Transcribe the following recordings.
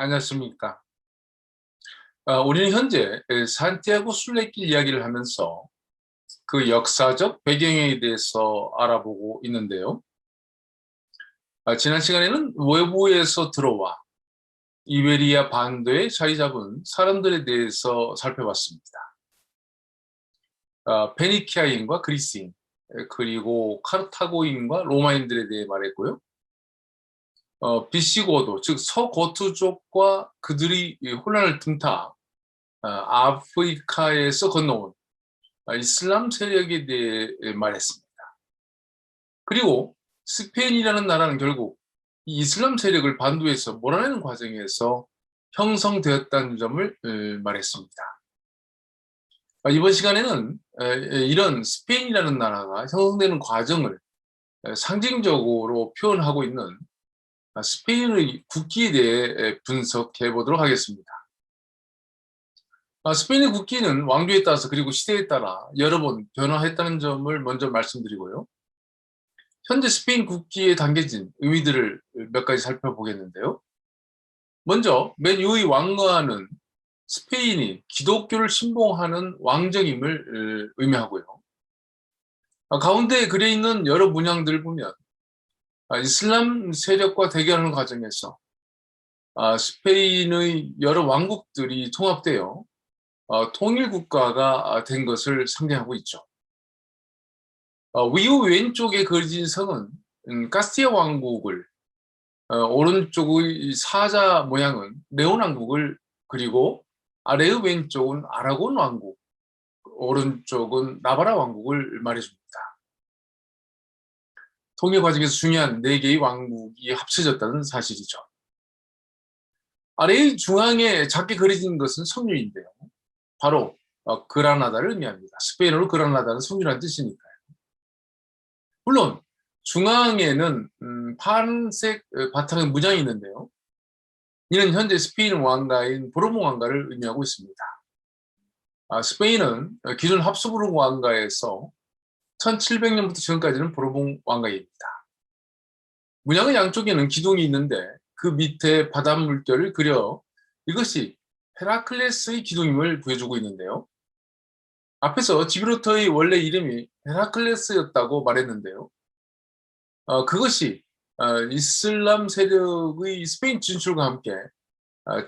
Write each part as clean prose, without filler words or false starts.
안녕하십니까. 우리는 현재 산티아고 순례길 이야기를 하면서 그 역사적 배경에 대해서 알아보고 있는데요. 지난 시간에는 외부에서 들어와 이베리아 반도에 자리 잡은 사람들에 대해서 살펴봤습니다. 페니키아인과 그리스인, 그리고 카르타고인과 로마인들에 대해 말했고요. 비시고도, 즉 서고트족과 그들이 혼란을 틈타 아프리카에서 건너온 이슬람 세력에 대해 말했습니다. 그리고 스페인이라는 나라는 결국 이 이슬람 세력을 반도에서 몰아내는 과정에서 형성되었다는 점을 말했습니다. 이번 시간에는 이런 스페인이라는 나라가 형성되는 과정을 상징적으로 표현하고 있는 스페인의 국기에 대해 분석해 보도록 하겠습니다. 스페인의 국기는 왕조에 따라서 그리고 시대에 따라 여러 번 변화했다는 점을 먼저 말씀드리고요. 현재 스페인 국기에 담겨진 의미들을 몇 가지 살펴보겠는데요. 먼저 맨 위의 왕가는 스페인이 기독교를 신봉하는 왕정임을 의미하고요. 가운데에 그려 있는 여러 문양들을 보면 이슬람 세력과 대결하는 과정에서 스페인의 여러 왕국들이 통합되어 통일국가가 된 것을 상징하고 있죠. 위우 왼쪽에 그려진 성은 카스티아 왕국을, 오른쪽의 사자 모양은 레온 왕국을, 그리고 아래의 왼쪽은 아라곤 왕국, 오른쪽은 나바라 왕국을 말해줍니다. 통일 과정에서 중요한 4개의 왕국이 합쳐졌다는 사실이죠. 아래의 중앙에 작게 그려진 것은 성류인데요. 바로 그라나다를 의미합니다. 스페인어로 그라나다는 성류라는 뜻이니까요. 물론 중앙에는 파란색 바탕의 문양이 있는데요. 이는 현재 스페인 왕가인 보르봉 왕가를 의미하고 있습니다. 스페인은 기존 합스부르크 왕가에서 1700년부터 지금까지는 보르봉 왕가입니다. 문양의 양쪽에는 기둥이 있는데 그 밑에 바닷물결을 그려 이것이 헤라클레스의 기둥임을 보여주고 있는데요. 앞에서 지브롤터의 원래 이름이 헤라클레스였다고 말했는데요. 그것이 이슬람 세력의 스페인 진출과 함께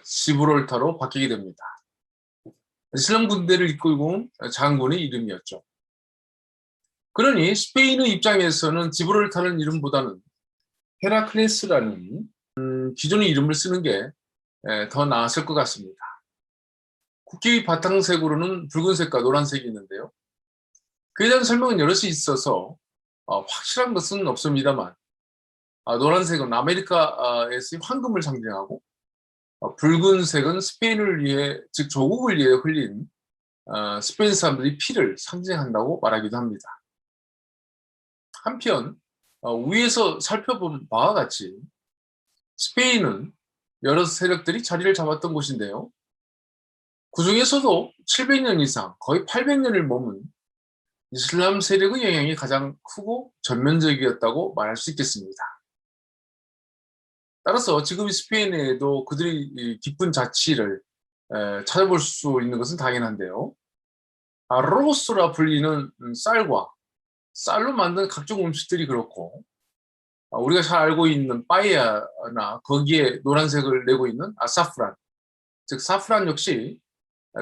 지브롤터로 바뀌게 됩니다. 이슬람 군대를 이끌고 온 장군의 이름이었죠. 그러니 스페인의 입장에서는 지브롤터라는 이름보다는 헤라클레스라는 기존의 이름을 쓰는 게 더 나았을 것 같습니다. 국기의 바탕색으로는 붉은색과 노란색이 있는데요. 그에 대한 설명은 여럿이 있어서 확실한 것은 없습니다만, 노란색은 아메리카에서의 황금을 상징하고, 붉은색은 스페인을 위해, 즉 조국을 위해 흘린 스페인 사람들의 피를 상징한다고 말하기도 합니다. 한편 위에서 살펴본 바와 같이 스페인은 여러 세력들이 자리를 잡았던 곳인데요. 그 중에서도 700년 이상, 거의 800년을 머문 이슬람 세력의 영향이 가장 크고 전면적이었다고 말할 수 있겠습니다. 따라서 지금 스페인에도 그들의 깊은 자취를 찾아볼 수 있는 것은 당연한데요. 로스라 불리는 쌀로 만든 각종 음식들이 그렇고, 우리가 잘 알고 있는 빠에야나 거기에 노란색을 내고 있는 사프란, 즉 사프란 역시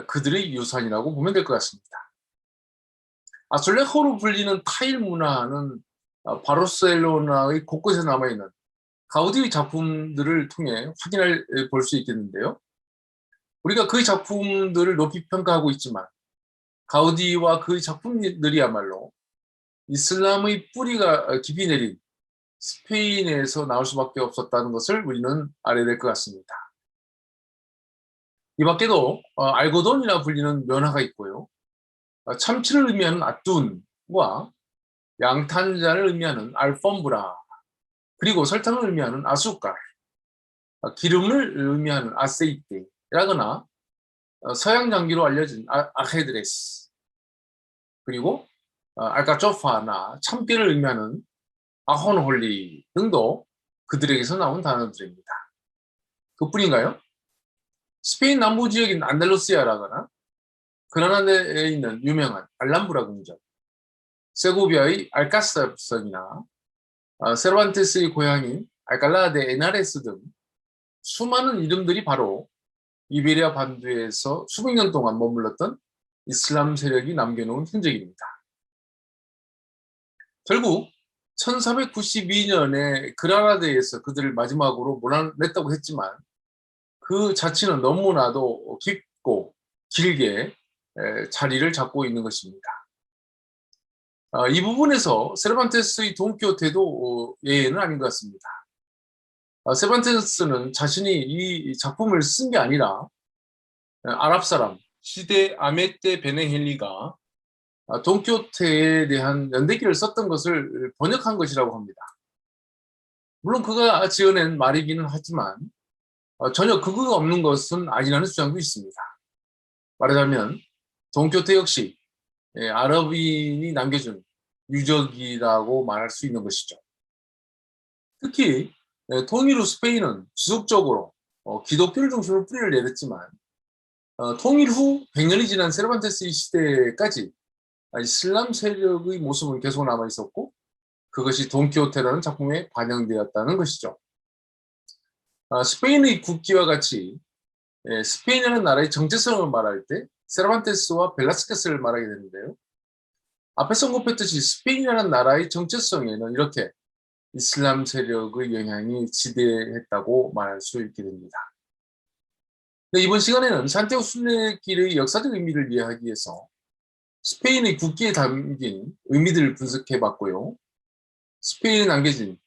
그들의 유산이라고 보면 될 것 같습니다. 아술레코로 불리는 타일 문화는 바르셀로나의 곳곳에 남아있는 가우디의 작품들을 통해 확인할 볼 수 있겠는데요. 우리가 그의 작품들을 높이 평가하고 있지만 가우디와 그의 작품들이야말로 이슬람의 뿌리가 깊이 내린 스페인에서 나올 수밖에 없었다는 것을 우리는 알아야 될 것 같습니다. 이 밖에도 알고돈이라 불리는 면화가 있고요. 참치를 의미하는 아툰과 양탄자를 의미하는 알폼브라, 그리고 설탕을 의미하는 아수칼, 기름을 의미하는 아세이테라거나 서양 장기로 알려진 아헤드레스, 그리고 알카초파나 참깨를 의미하는 아혼홀리 등도 그들에게서 나온 단어들입니다. 그뿐인가요? 스페인 남부 지역인 안달루시아라거나 그라나다에 있는 유명한 알람브라 궁전, 세고비아의 알카사성이나 세르반테스의 고향인 알칼라 데 에나레스 등 수많은 이름들이 바로 이베리아 반도에서 수백 년 동안 머물렀던 이슬람 세력이 남겨놓은 흔적입니다. 결국 1492년에 그라나다에서 그들을 마지막으로 몰아냈다고 했지만 그 자치는 너무나도 깊고 길게 자리를 잡고 있는 것입니다. 이 부분에서 세르반테스의 돈키호테도 예외는 아닌 것 같습니다. 세르반테스는 자신이 이 작품을 쓴 게 아니라 아랍 사람 시데 아메떼 베네헬리가 돈키호테에 대한 연대기를 썼던 것을 번역한 것이라고 합니다. 물론 그가 지어낸 말이기는 하지만 전혀 근거가 없는 것은 아니라는 주장도 있습니다. 말하자면 돈키호테 역시 아랍인이 남겨준 유적이라고 말할 수 있는 것이죠. 특히 통일 후 스페인은 지속적으로 기독교를 중심으로 뿌리를 내렸지만 통일 후 100년이 지난 세르반테스의 시대까지 이슬람 세력의 모습은 계속 남아 있었고 그것이 돈키호테라는 작품에 반영되었다는 것이죠. 스페인의 국기와 같이 스페인이라는 나라의 정체성을 말할 때 세르반테스와 벨라스케스를 말하게 되는데요. 앞에서 언급했듯이 스페인이라는 나라의 정체성에는 이렇게 이슬람 세력의 영향이 지대했다고 말할 수 있게 됩니다. 네, 이번 시간에는 산티아고 순례길의 역사적 의미를 이해하기 위해서 스페인의 국기에 담긴 의미들을 분석해봤고요. 스페인에 남겨진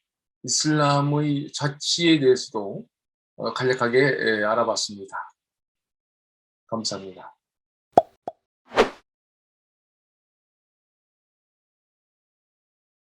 이슬람의 자치에 대해서도 간략하게 알아봤습니다. 감사합니다.